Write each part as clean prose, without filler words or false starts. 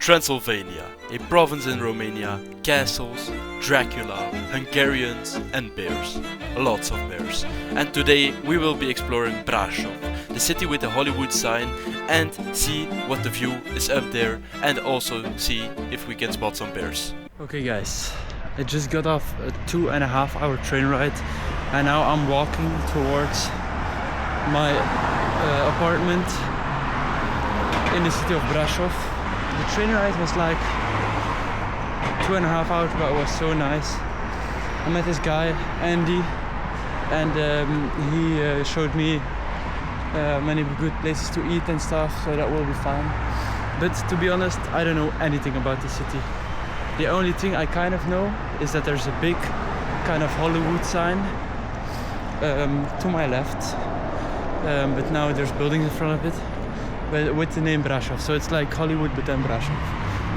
Transylvania, a province in Romania, castles, Dracula, Hungarians and bears. Lots of bears. And today we will be exploring Brasov, the city with the Hollywood sign, and see what the view is up there, and also see if we can spot some bears. Okay guys, I just got off a 2.5 hour train ride and now I'm walking towards my apartment in the city of Brasov. The train ride was like 2.5 hours, but it was so nice. I met this guy, Andy, and he showed me many good places to eat and stuff, so that will be fun. But to be honest, I don't know anything about the city. The only thing I kind of know is that there's a big kind of Hollywood sign to my left, but now there's buildings in front of it, but with the name Brasov, so it's like Hollywood but then Brasov.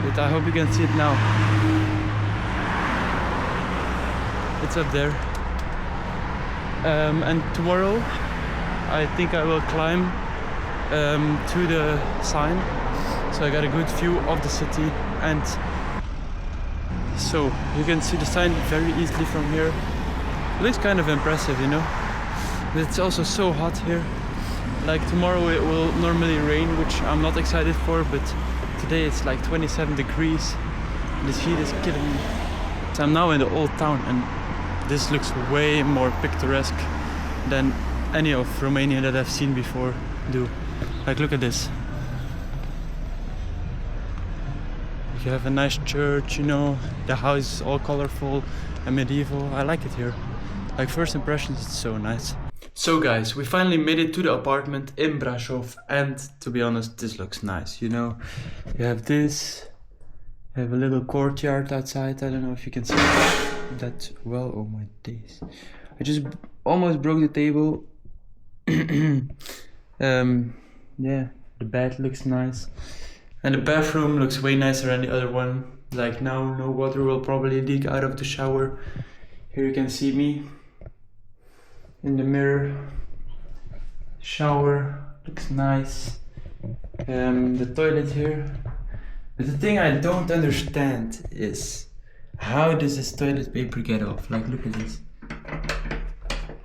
But I hope you can see it now. It's up there. And tomorrow I think I will climb to the sign, so I got a good view of the city, and so you can see the sign very easily from here. It looks kind of impressive, you know, but it's also so hot here. Like tomorrow it will normally rain, which I'm not excited for, but today it's like 27 degrees. This heat is killing me. So I'm now in the old town, and this looks way more picturesque than any of Romania that I've seen before do. Like, look at this. You have a nice church, you know, the house is all colorful and medieval. I like it here. Like, first impressions, it's so nice. So guys, we finally made it to the apartment in Brasov, and to be honest, this looks nice, you know. You have this, you have a little courtyard outside. I don't know if you can see that well. Oh my days. I just almost broke the table. Yeah, the bed looks nice. And the bathroom looks way nicer than the other one. Like, now no water will probably leak out of the shower. Here you can see me in the mirror. Shower looks nice. The toilet here. But the thing I don't understand is, how does this toilet paper get off? Like, look at this.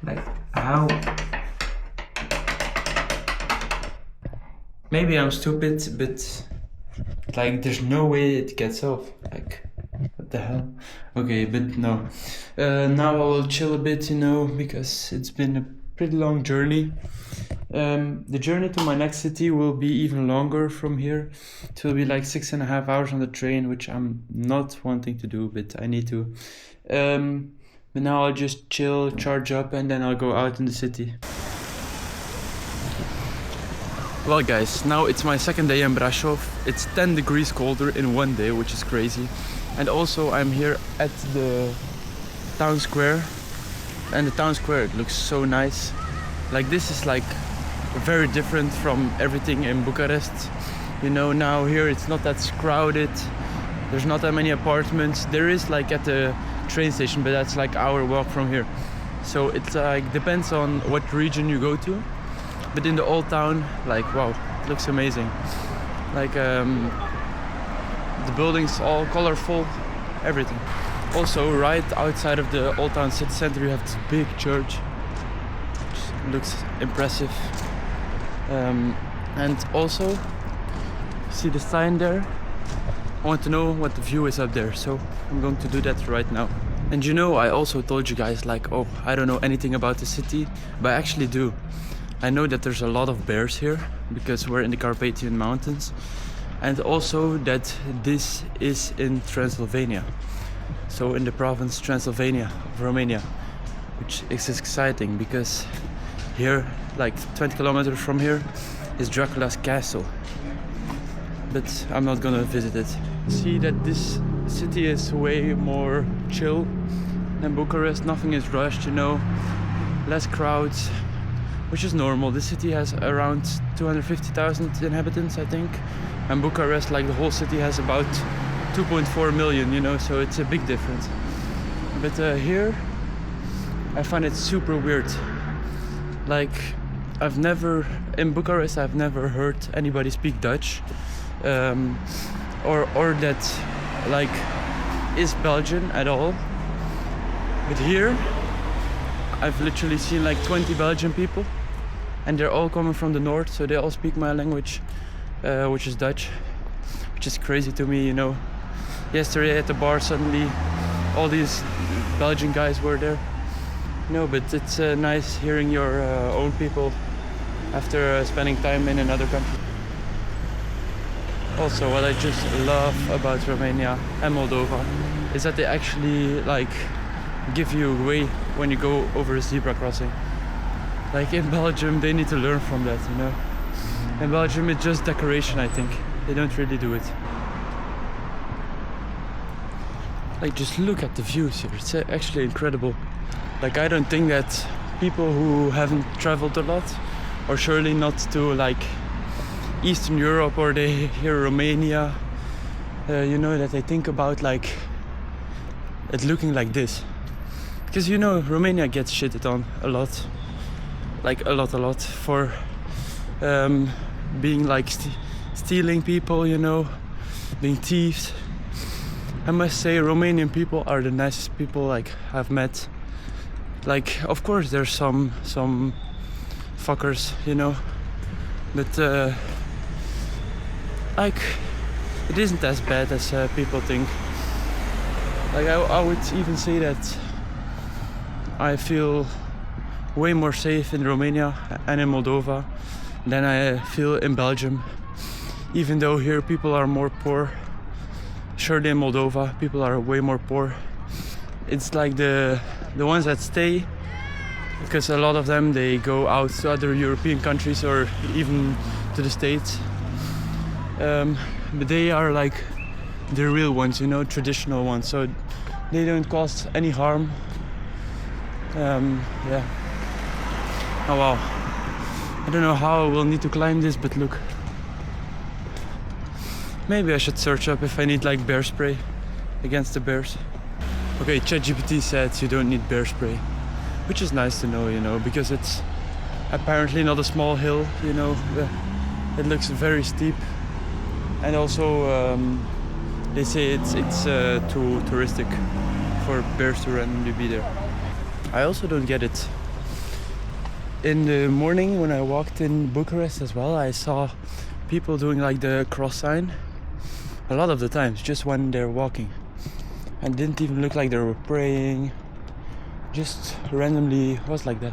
Like, how? Maybe I'm stupid, but like, there's no way it gets off. Like, what the hell? Okay, but no. Now I will chill a bit, you know, because it's been a pretty long journey. The journey to my next city will be even longer from here. It will be like 6.5 hours on the train, which I'm not wanting to do, but I need to. But now I'll just chill, charge up, and then I'll go out in the city. Well guys, now it's my second day in Brasov. It's 10 degrees colder in one day, which is crazy. And also I'm here at the town square. And the town square, it looks so nice. Like, this is like very different from everything in Bucharest. You know, now here it's not that crowded. There's not that many apartments. There is like at the train station, but that's like our walk from here. So it's like depends on what region you go to. But in the old town, like, wow, it looks amazing. Like, the buildings all colorful, everything. Also, right outside of the old town city center, you have this big church, which looks impressive. And also, see the sign there? I want to know what the view is up there, so I'm going to do that right now. And you know, I also told you guys, like, oh, I don't know anything about the city, but I actually do. I know that there's a lot of bears here because we're in the Carpatian mountains, and also that this is in Transylvania, so in the province Transylvania of Romania, which is exciting because here, like 20 kilometers from here, is Dracula's castle, but I'm not gonna visit it. See that this city is way more chill than Bucharest. Nothing is rushed, you know, less crowds, which is normal. The city has around 250,000 inhabitants, I think, and Bucharest, like the whole city, has about 2.4 million, you know, so it's a big difference. But here I find it super weird. Like, in Bucharest I've never heard anybody speak Dutch. or that like is Belgian at all. But here I've literally seen like 20 Belgian people, and they're all coming from the north, so they all speak my language, which is Dutch, which is crazy to me, you know. Yesterday at the bar, suddenly all these Belgian guys were there. No, but it's nice hearing your own people after spending time in another country. Also, what I just love about Romania and Moldova is that they actually like give you way when you go over a zebra crossing. Like in Belgium, they need to learn from that, you know. In Belgium, it's just decoration, I think. They don't really do it. Like, just look at the views here. It's actually incredible. Like, I don't think that people who haven't traveled a lot, or surely not to like Eastern Europe, or they hear Romania, you know, that they think about like it looking like this. Because, you know, Romania gets shitted on a lot. Like a lot for being like stealing people, you know, being thieves. I must say Romanian people are the nicest people like I've met. Like, of course there's some fuckers, you know, but like it isn't as bad as people think. Like I would even say that I feel way more safe in Romania and in Moldova than I feel in Belgium. Even though here people are more poor. Surely in Moldova people are way more poor. It's like the ones that stay, because a lot of them, they go out to other European countries or even to the States. But they are like the real ones, you know, traditional ones, so they don't cause any harm. Yeah. Oh wow. I don't know how I will need to climb this, but look. Maybe I should search up if I need like bear spray against the bears. Okay, ChatGPT said you don't need bear spray, which is nice to know, you know, because it's apparently not a small hill, you know. It looks very steep, and also they say it's too touristic for bears to randomly be there. I also don't get it. In the morning when I walked in Bucharest as well, I saw people doing like the cross sign a lot of the times, just when they're walking, and didn't even look like they were praying, just randomly was like that.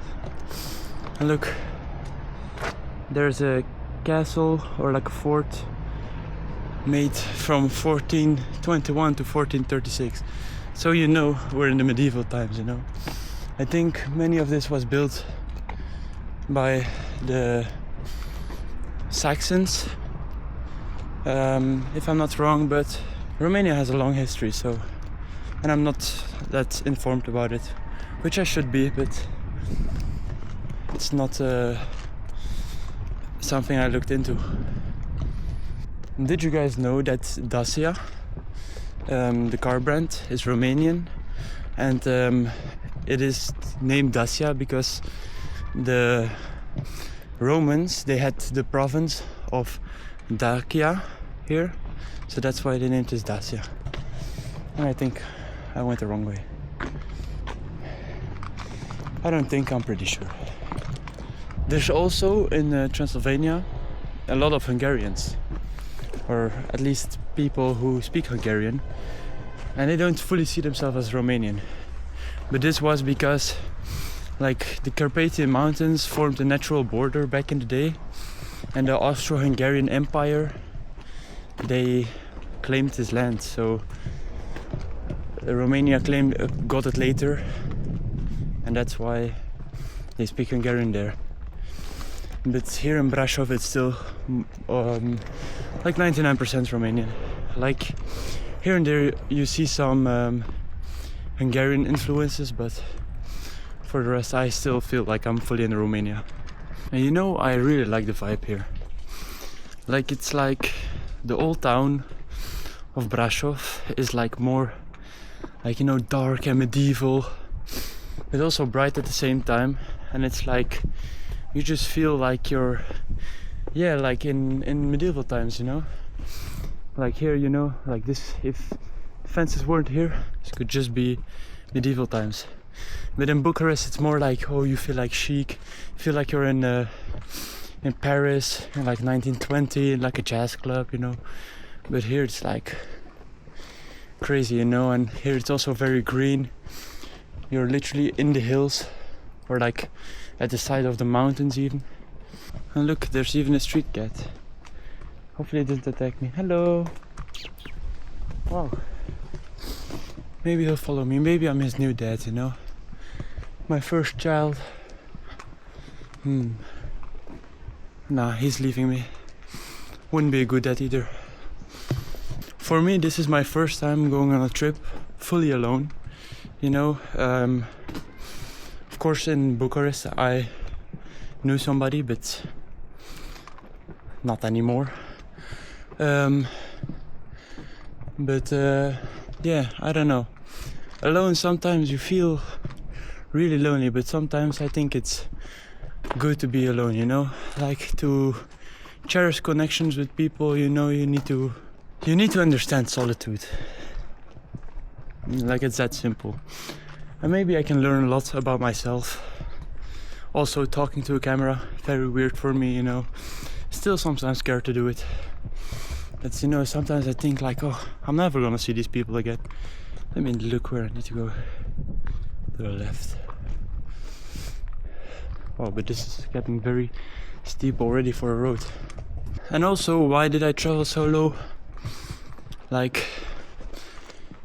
And look, there's a castle or like a fort made from 1421 to 1436, so you know we're in the medieval times, you know. I think many of this was built by the Saxons, if I'm not wrong, but Romania has a long history, so, and I'm not that informed about it, which I should be, but it's not something I looked into. Did you guys know that Dacia, the car brand, is Romanian, and it is named Dacia because the Romans, they had the province of Dacia here, so that's why they named it Dacia. And I think I went the wrong way. I don't think, I'm pretty sure. There's also in Transylvania a lot of Hungarians, or at least people who speak Hungarian, and they don't fully see themselves as Romanian. But this was because like the Carpatian mountains formed a natural border back in the day, and the Austro-Hungarian Empire, they claimed this land, so Romania got it later, and that's why they speak Hungarian there. But here in Brasov it's still like 99% Romanian. Like here and there you see some Hungarian influences, but for the rest I still feel like I'm fully in Romania. And you know, I really like the vibe here. Like, it's like the old town of Brasov is like more like, you know, dark and medieval, but also bright at the same time. And it's like you just feel like you're, yeah, like in medieval times, you know. Like here, you know, like this, if fences weren't here, this could just be medieval times. But in Bucharest it's more like, oh, you feel like chic, you feel like you're in Paris in like 1920 in like a jazz club, you know. But here it's like crazy, you know, and here it's also very green. You're literally in the hills or like at the side of the mountains even. And look, there's even a street cat. Hopefully it didn't attack me. Hello. Wow. Maybe he'll follow me. Maybe I'm his new dad, you know. My first child. Nah, he's leaving me. Wouldn't be a good dad either. For me, this is my first time going on a trip fully alone. You know, of course in Bucharest I knew somebody, but not anymore. Yeah, I don't know. Alone sometimes you feel really lonely, but sometimes I think it's good to be alone, you know? Like to cherish connections with people, you know, you need to understand solitude. Like it's that simple. And maybe I can learn a lot about myself. Also talking to a camera, very weird for me, you know. Still sometimes scared to do it. But you know, sometimes I think like, oh, I'm never gonna see these people again. Let me look where I need to go. To the left. Oh, but this is getting very steep already for a road. And also, why did I travel so low? Like,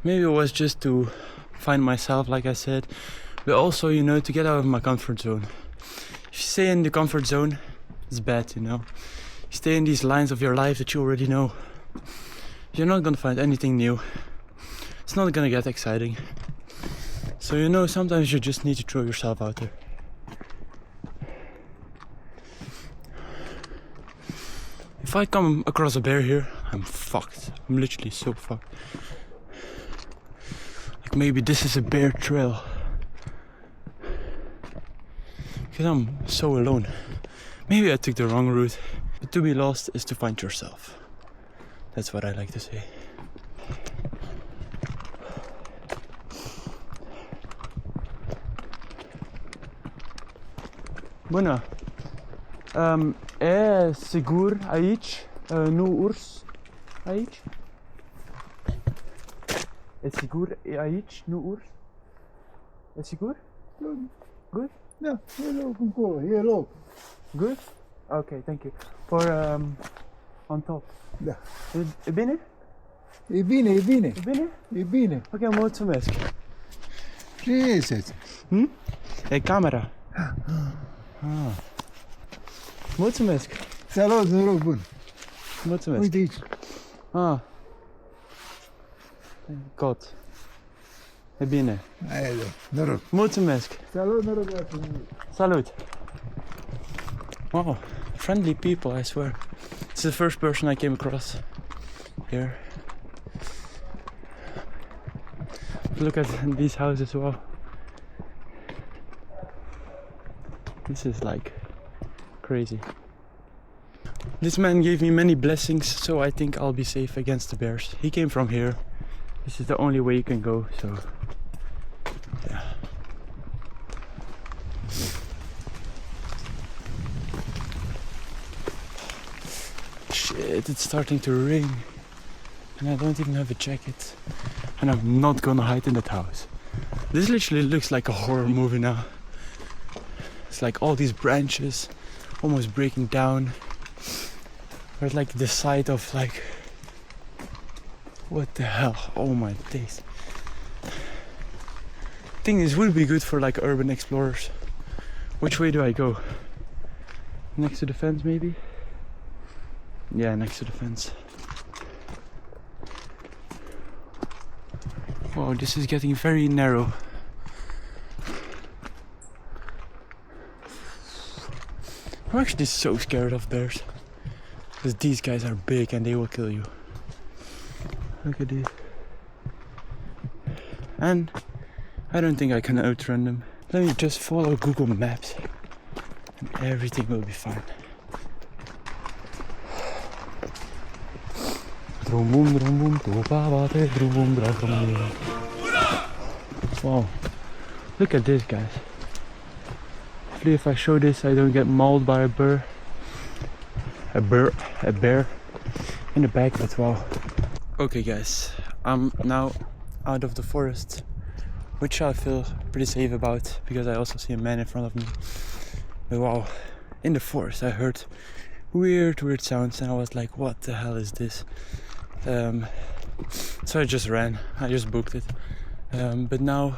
maybe it was just to find myself, like I said, but also, you know, to get out of my comfort zone. If you stay in the comfort zone, it's bad, you know. You stay in these lines of your life that you already know. You're not gonna find anything new. It's not gonna get exciting. So, you know, sometimes you just need to throw yourself out there. If I come across a bear here, I'm fucked. I'm literally so fucked. Like maybe this is a bear trail. Because I'm so alone. Maybe I took the wrong route. But to be lost is to find yourself. That's what I like to say. Bună. E sigur aici? Nu urs? Aici? E sigur aici? Nu urs? E sigur? Good? Da, e loc încolo, e loc. Good? Okay, thank you. For on top. Da. E bine? E bine, e bine. E bine? E bine. Ok, mulțumesc. Ce este? E camera. Ah. Mulțumesc. Salut, noroc bun. Mulțumesc. Uite aici. Ah. God. E bine. Aia da, noroc. Mulțumesc. Salut, noroc. Salut. Wow, friendly people, I swear. It's the first person I came across here. Look at these houses, wow. This is like crazy. This man gave me many blessings, so I think I'll be safe against the bears. He came from here. This is the only way you can go, so yeah. Shit, it's starting to rain. And I don't even have a jacket. And I'm not gonna hide in that house. This literally looks like a horror movie now. It's like all these branches almost breaking down. Or like the side of like, what the hell? Oh my days. Thing is, would be good for like urban explorers. Which way do I go? Next to the fence maybe? Yeah, next to the fence. Wow, this is getting very narrow. I'm actually so scared of bears. Because these guys are big and they will kill you. Look at this. And I don't think I can outrun them. Let me just follow Google Maps and everything will be fine. Wow, look at this, guys. Hopefully if I show this I don't get mauled by a bear in the back, but wow. Okay guys, I'm now out of the forest, which I feel pretty safe about because I also see a man in front of me. But wow, in the forest I heard weird sounds and I was like, what the hell is this? So I just ran, I just booked it. But now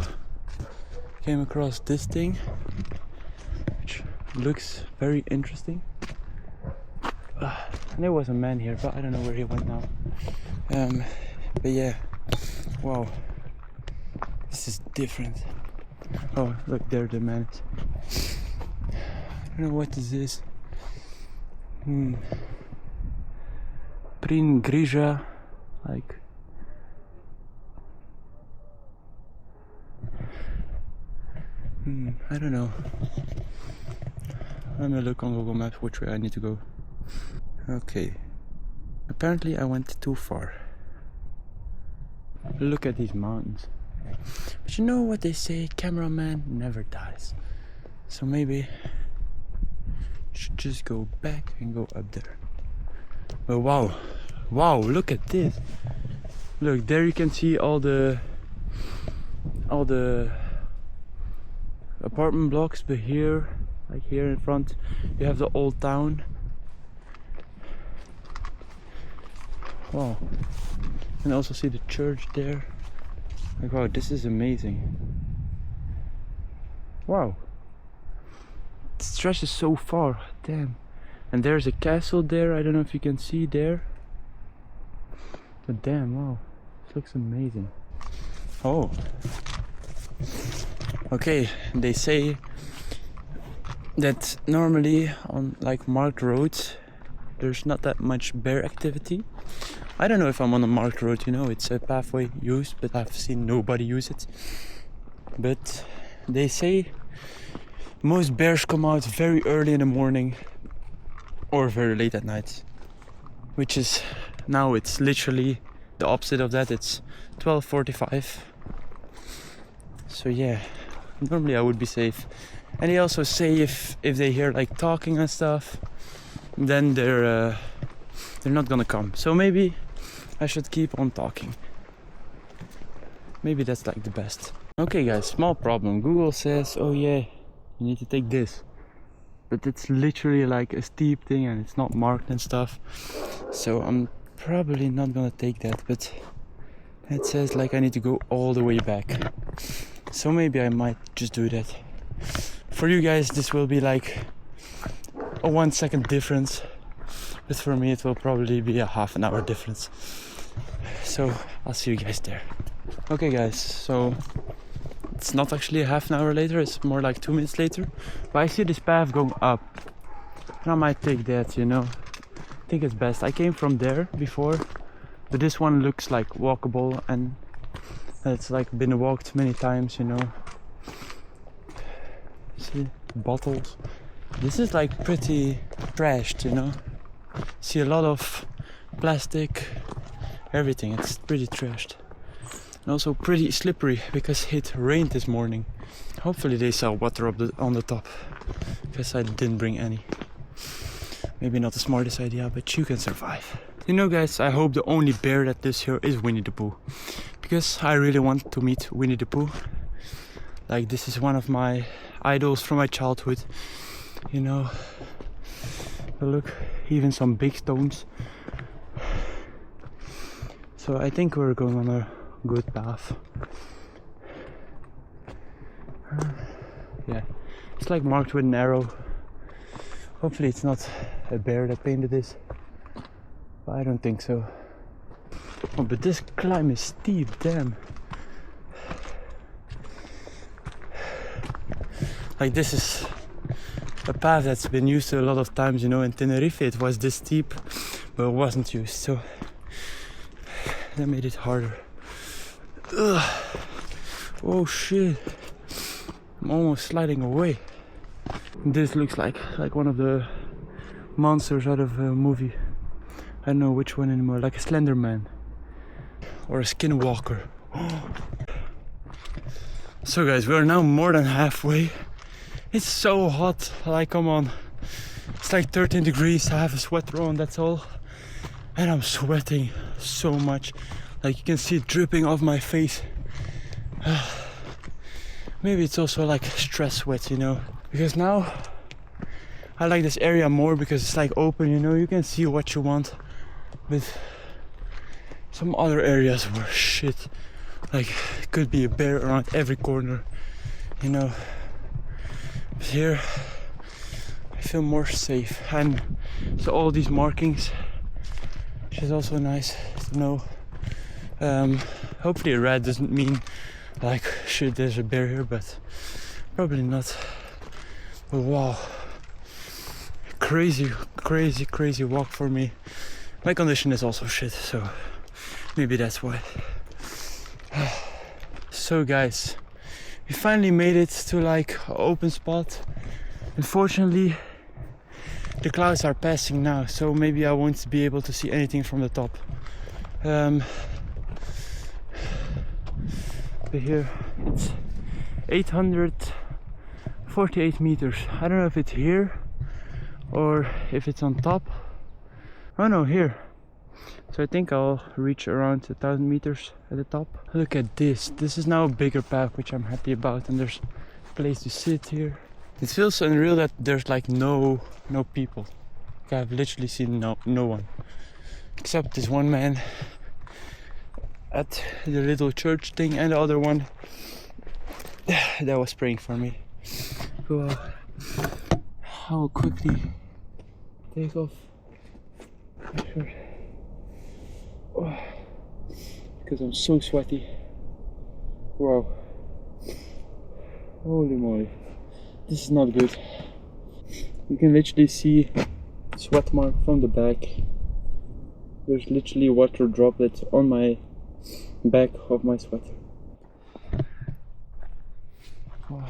came across this thing, which looks very interesting. And there was a man here, but I don't know where he went now. But yeah, wow, this is different. Oh, look, there the man is. I don't know what this is. Prin Grija, like. I don't know. Let me look on Google Maps which way I need to go. Okay. Apparently I went too far. Look at these mountains. But you know what they say, cameraman never dies. So maybe I should just go back and go up there. But wow, look at this. Look, there you can see all the apartment blocks, but here, like here in front, you have the old town. Wow. You can also see the church there. Like, wow, this is amazing. Wow. It stretches so far, damn. And there's a castle there, I don't know if you can see there. But damn, wow, this looks amazing. Oh. Okay, they say that normally on like marked roads there's not that much bear activity. I don't know if I'm on a marked road, you know, it's a pathway used, but I've seen nobody use it. But they say most bears come out very early in the morning or very late at night, which is now it's literally the opposite of that. It's 12:45. So yeah, normally I would be safe. And they also say if they hear like talking and stuff, then they're not gonna come. So maybe I should keep on talking. Maybe that's like the best. Okay guys, small problem. Google says, oh yeah, you need to take this. But it's literally like a steep thing and it's not marked and stuff. So I'm probably not gonna take that, but it says like I need to go all the way back. So maybe I might just do that. For you guys this will be like a 1 second difference, but for me it will probably be a half an hour difference. So I'll see you guys there. Okay guys, so it's not actually a half an hour later, it's more like 2 minutes later. But I see this path going up and I might take that, you know. I think it's best. I came from there before, but this one looks like walkable and it's like been walked many times, you know. See, bottles. This is like pretty trashed, you know. See a lot of plastic, everything. It's pretty trashed. And also pretty slippery because it rained this morning. Hopefully they sell water up on the top, because I didn't bring any. Maybe not the smartest idea, but you can survive. You know guys, I hope the only bear that lives here is Winnie the Pooh, because I really want to meet Winnie the Pooh. Like, this is one of my idols from my childhood, you know. But look, even some big stones. So I think we're going on a good path. Yeah, it's like marked with an arrow. Hopefully it's not a bear that painted this, but I don't think so. Oh, but this climb is steep, damn. Like, this is a path that's been used to a lot of times, you know. In Tenerife it was this steep, but it wasn't used, so that made it harder. Ugh. Oh shit, I'm almost sliding away. This looks like one of the monsters out of a movie. I don't know which one anymore, like a Slender Man or a Skinwalker. So guys, we are now more than halfway. It's so hot, like come on. It's like 13 degrees, I have a sweater on, that's all. And I'm sweating so much. Like you can see it dripping off my face. Maybe it's also like stress sweat, you know. Because now I like this area more because it's like open, you know, you can see what you want. With some other areas where shit, like could be a bear around every corner, you know. But here I feel more safe, and so all these markings, which is also nice to know. Hopefully red doesn't mean like shit there's a bear here, but probably not. But wow, crazy walk for me. My condition is also shit, so maybe that's why. So guys, we finally made it to like an open spot. Unfortunately, the clouds are passing now, so maybe I won't be able to see anything from the top. But here it's 848 meters. I don't know if it's here or if it's on top. Oh no, here. So I think I'll reach around 1,000 meters at the top. Look at this. This is now a bigger path, which I'm happy about, and there's a place to sit here. It feels unreal that there's like no people. Like I've literally seen no one. Except this one man at the little church thing, and the other one that was praying for me. So I will quickly take off my shirt. Oh, because I'm so sweaty. Wow. Holy moly. This is not good. You can literally see sweat mark from the back. There's literally water droplets on my back of my sweater. Oh.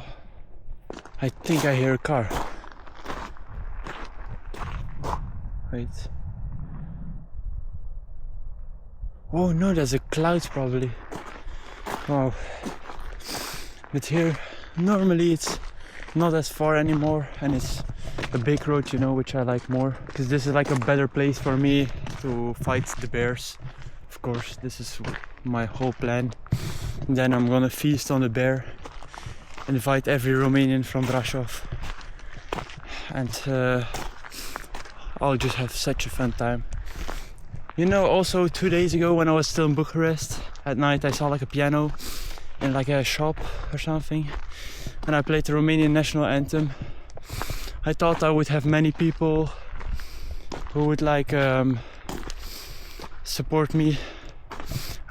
I think I hear a car. Wait. Oh no, there's a cloud probably. Wow. But here, normally it's not as far anymore, and it's a big road, you know, which I like more. Because this is like a better place for me to fight the bears. Of course, this is my whole plan. And then I'm gonna feast on the bear, invite every Romanian from Brasov, and I'll just have such a fun time. You know, also 2 days ago when I was still in Bucharest, at night I saw like a piano in like a shop or something, and I played the Romanian national anthem. I thought I would have many people who would like support me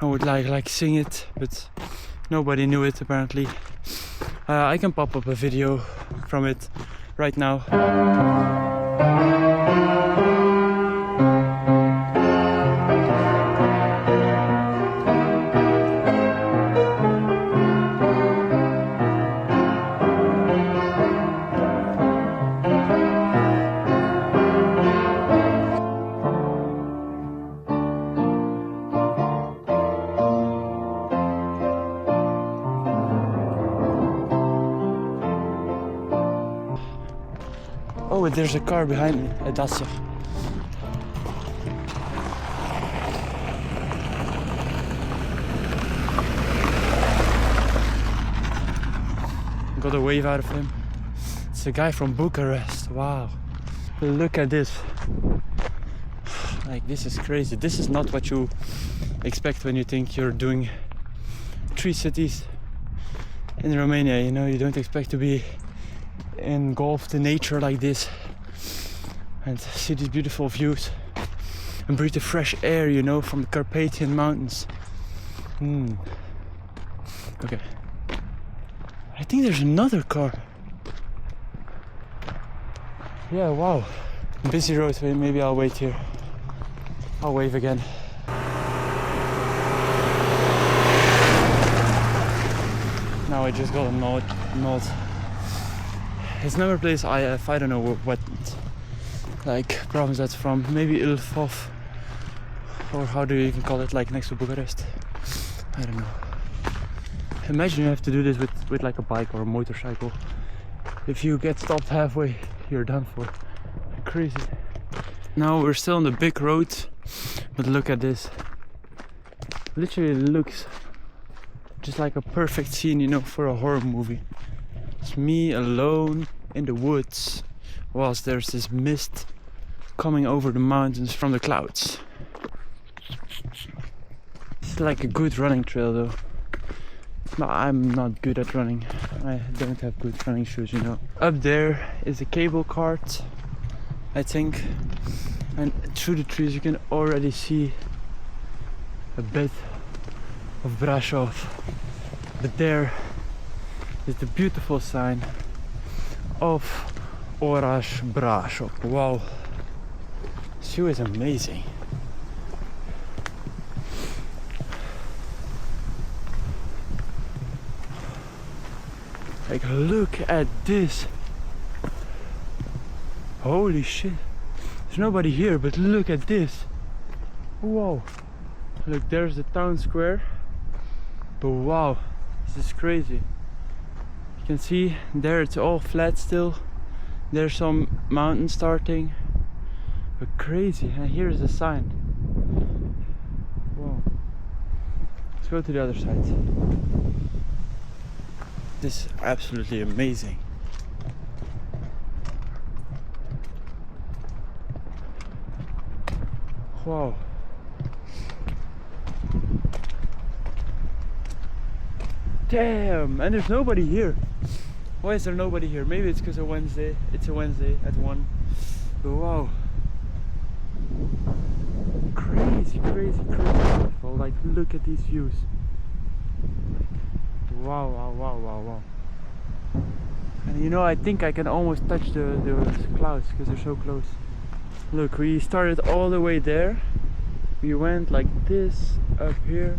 and would like sing it, but nobody knew it apparently. I can pop up a video from it right now. Oh, there's a car behind me, a Dacia. Got a wave out of him. It's a guy from Bucharest, wow. Look at this. Like, this is crazy. This is not what you expect when you think you're doing 3 cities in Romania, you know. You don't expect to be engulfed in nature like this and see these beautiful views and breathe the fresh air, you know, from the Carpatian mountains. Okay, I think there's another car. Yeah, wow, busy road. Maybe I'll wait here. I'll wave again. Now I just got a nod. It's another place I don't know what like province that's from. Maybe Ilfov or how do you even call it, like next to Bucharest? I don't know. Imagine you have to do this with like a bike or a motorcycle. If you get stopped halfway, you're done for. Crazy. Now we're still on the big road, but look at this. Literally looks just like a perfect scene, you know, for a horror movie. It's me alone in the woods, whilst there's this mist coming over the mountains from the clouds. It's like a good running trail though. No, I'm not good at running. I don't have good running shoes, you know. Up there is a cable cart, I think. And through the trees you can already see a bit of Brasov. But there is the beautiful sign of Orash Brasov. Wow. This view is amazing. Like, look at this. Holy shit. There's nobody here, but look at this. Whoa. Look, there's the town square. But wow, this is crazy. You can see there it's all flat still. There's some mountain starting. But crazy. And here's the sign. Wow. Let's go to the other side. This is absolutely amazing. Wow. Damn, and there's nobody here. Why is there nobody here? Maybe it's because it's a Wednesday at 1. But wow. Crazy, crazy, crazy beautiful. Like, look at these views. Wow, wow, wow, wow, wow. And you know, I think I can almost touch the clouds because they're so close. Look, we started all the way there. We went like this, up here.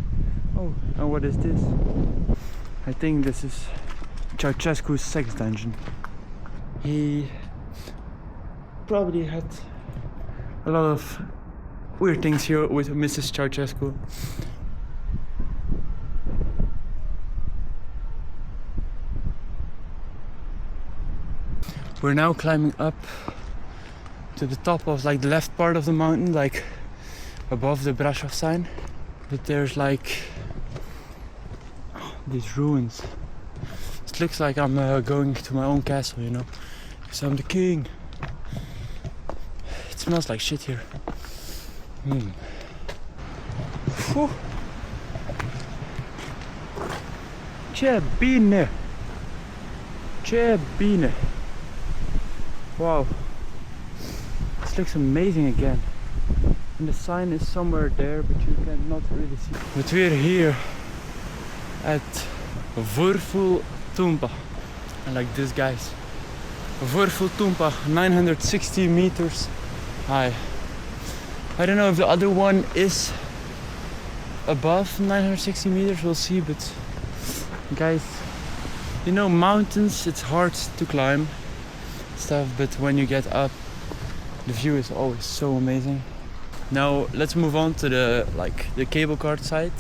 Oh, and what is this? I think this is Ceausescu's sex dungeon. He probably had a lot of weird things here with Mrs. Ceausescu. We're now climbing up to the top of like the left part of the mountain, like above the Brasov sign. But there's like these ruins. It looks like I'm going to my own castle, you know, because I'm the king. It smells like shit here. Whew. Ce bine! Ce bine! Wow, this looks amazing again. And the sign is somewhere there, but you cannot really see. But we're here at Vârful Tumpa. I like this, guys. Vârful Tumpa, 960 meters high. I don't know if the other one is above 960 meters, we'll see, but guys, you know, mountains, it's hard to climb stuff, but when you get up, the view is always so amazing. Now let's move on to the cable cart side.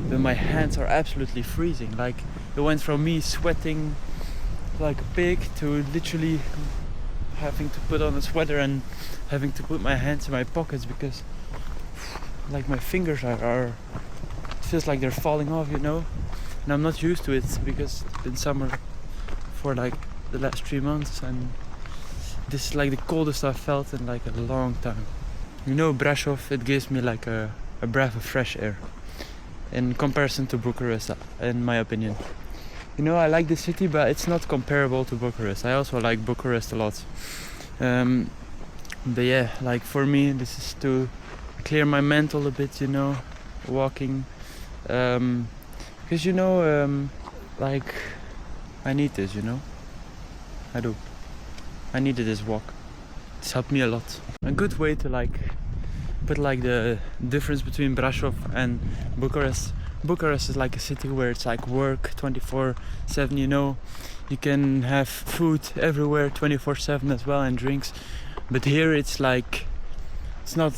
But my hands are absolutely freezing. Like, it went from me sweating like a pig to literally having to put on a sweater and having to put my hands in my pockets because like my fingers are it feels like they're falling off, you know. And I'm not used to it because it's been summer for like the last 3 months, and this is like the coldest I've felt in like a long time. You know, Brasov, it gives me like a breath of fresh air in comparison to Bucharest, in my opinion. You know, I like the city, but it's not comparable to Bucharest. I also like Bucharest a lot. But yeah, like for me, this is to clear my mental a bit, you know, walking. Because, you know, like, I need this, you know. I do. I needed this walk. It's helped me a lot. A good way to like put like the difference between Brasov and Bucharest. Bucharest is like a city where it's like work 24/7, you know. You can have food everywhere 24/7 as well, and drinks. But here it's like It's not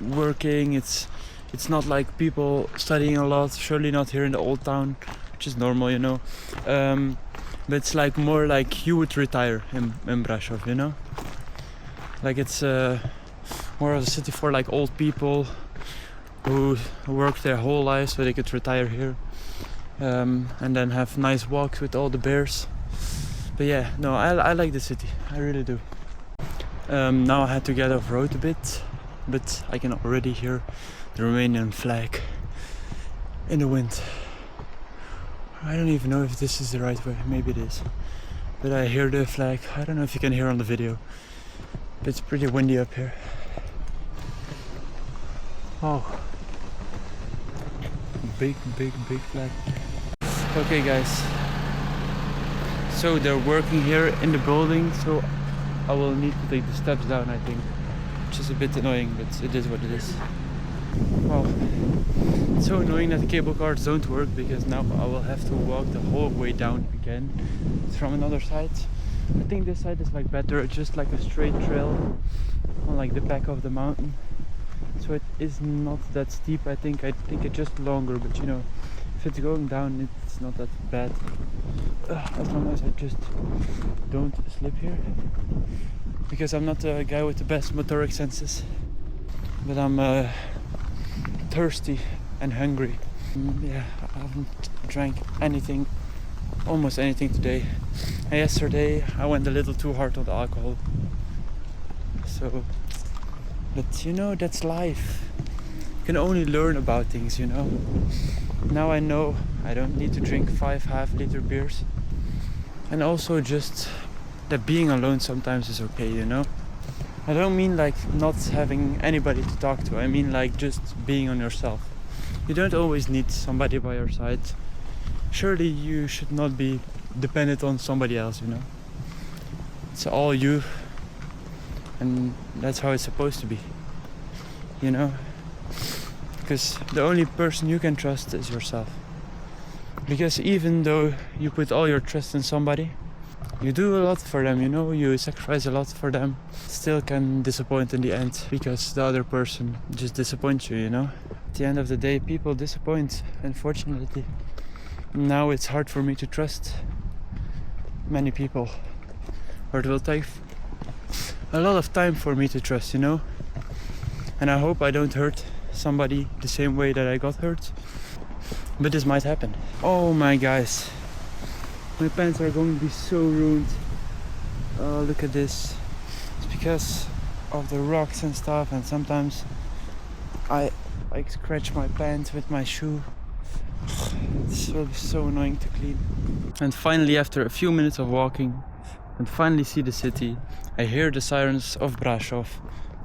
working. It's not like people studying a lot. Surely not here in the old town, which is normal, you know. But it's like more like you would retire in Brasov, you know. Like it's more of a city for like old people who work their whole life so they could retire here, and then have nice walks with all the bears. But yeah, no, I like the city. I really do. Now I had to get off road a bit, but I can already hear the Romanian flag in the wind. I don't even know if this is the right way. Maybe it is. But I hear the flag. I don't know if you can hear on the video. But it's pretty windy up here. Oh. Big flag. Okay guys. So they're working here in the building, so I will need to take the steps down, I think. Which is a bit annoying, but it is what it is. Wow. It's so annoying that the cable cars don't work, because now I will have to walk the whole way down again. It's from another side. I think this side is like better. It's just like a straight trail on like the back of the mountain. So it is not that steep. I think it's just longer, but you know, if it's going down, it's not that bad. As long as I just don't slip here. Because I'm not a guy with the best motoric senses. But I'm thirsty and hungry. Yeah, I haven't drank anything, almost anything today. And yesterday I went a little too hard on the alcohol. So, but you know, that's life. You can only learn about things, you know. Now I know I don't need to drink 5 half-liter beers. And also just that being alone sometimes is okay, you know. I don't mean like not having anybody to talk to. I mean like just being on yourself. You don't always need somebody by your side. Surely you should not be dependent on somebody else, you know. It's all you. And that's how it's supposed to be. You know? Because the only person you can trust is yourself. Because even though you put all your trust in somebody, you do a lot for them, you know, you sacrifice a lot for them, still can disappoint in the end because the other person just disappoints you, you know. At the end of the day, people disappoint, unfortunately. Now it's hard for me to trust many people, or it will take a lot of time for me to trust, you know. And I hope I don't hurt somebody the same way that I got hurt, but this might happen. Oh my guys, my pants are going to be so ruined. Oh, look at this. It's because of the rocks and stuff, and sometimes I like scratch my pants with my shoe. This will be so annoying to clean. And finally, after a few minutes of walking and finally see the city, I hear the sirens of Brasov,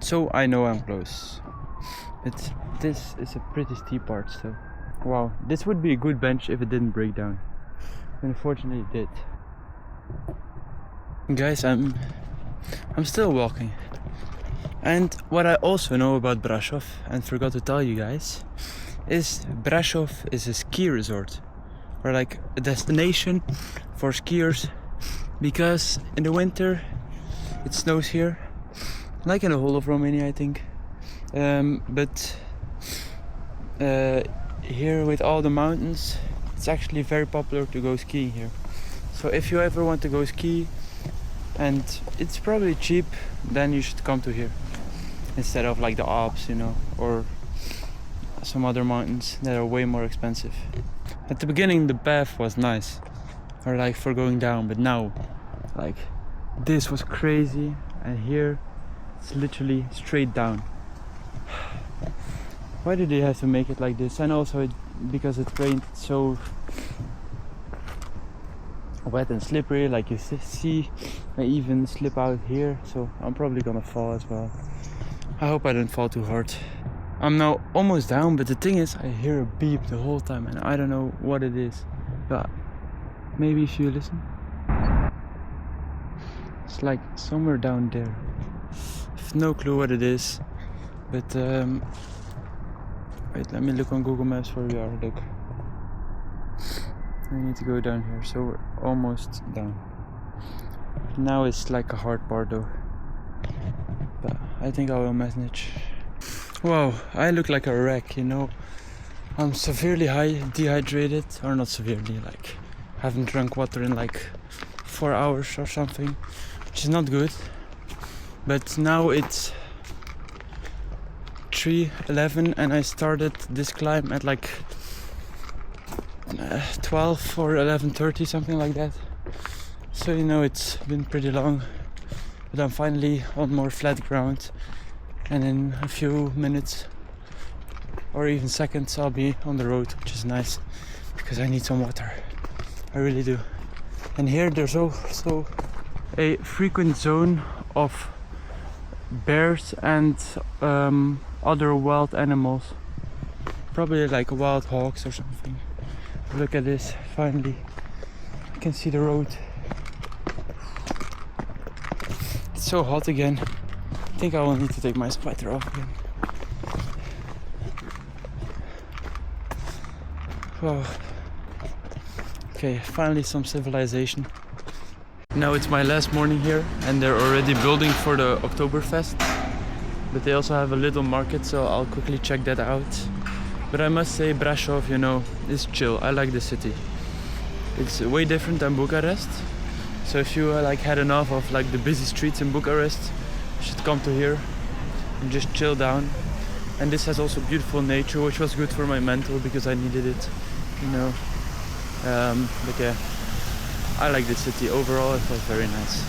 so I know I'm close. But this is a pretty steep part still. Wow, this would be a good bench if it didn't break down. Unfortunately it did. Guys, I'm still walking. And what I also know about Brasov, and forgot to tell you guys, is Brasov is a ski resort, or like a destination for skiers, because in the winter it snows here, like in the whole of Romania I think. But here with all the mountains, it's actually very popular to go skiing here. So if you ever want to go ski and it's probably cheap, then you should come to here instead of like the Alps, you know, or some other mountains that are way more expensive. At the beginning the path was nice, or like for going down, but now like this was crazy, and here it's literally straight down. Why did they have to make it like this? And also because it rained, it's so wet and slippery, like you see. I even slip out here, so I'm probably gonna fall as well. I hope I don't fall too hard. I'm now almost down, but the thing is I hear a beep the whole time and I don't know what it is. But maybe if you listen, it's like somewhere down there. I have no clue what it is, but wait, let me look on Google Maps where we are. Look, we need to go down here, so we're almost down. Now it's like a hard part though. but I think I will manage. Wow, I look like a wreck, you know. I'm severely dehydrated, or not severely, like haven't drunk water in like 4 hours or something, which is not good. But now it's 3:11 and I started this climb at like 12 or 11:30, something like that. So you know, it's been pretty long, but I'm finally on more flat ground, and in a few minutes or even seconds I'll be on the road, which is nice because I need some water. I really do. And here there's also a frequent zone of bears and other wild animals, probably like wild hogs or something. Look at this, finally I can see the road. It's so hot again. I think I will need to take my sweater off again. Wow. Okay, finally some civilization. Now it's my last morning here and they're already building for the Oktoberfest. But they also have a little market, so I'll quickly check that out. But I must say Brasov, you know, is chill. I like the city. It's way different than Bucharest. So if you like had enough of like the busy streets in Bucharest, you should come to here and just chill down. And this has also beautiful nature, which was good for my mental because I needed it, you know. But yeah, I like the city overall. It was very nice.